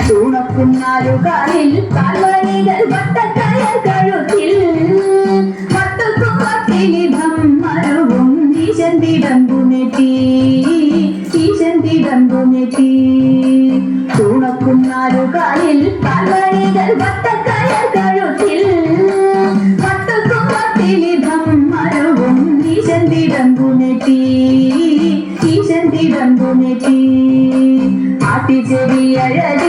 തൂണക്കുന്നാലുകാലിൽ കാൽമണികൾ വട്ടക്കയർ കഴുത്തിൽ വട്ടത്തുമ്പത്തിലിഭം മരുവും ഈശന്തിടമ്പുനെറ്റി ഈശന്തിടമ്പുനെറ്റി തൂണക്കുന്നാലുകാലിൽ കാൽമണികൾ വട്ടക്കയർ കഴുത്തിൽ വട്ടത്തുമ്പത്തിലിഭം മരുവും ഈശന്തിടമ്പുനെറ്റി ഈശന്തിടമ്പുനെറ്റി ആട്ടിച്ചെടിയഴകി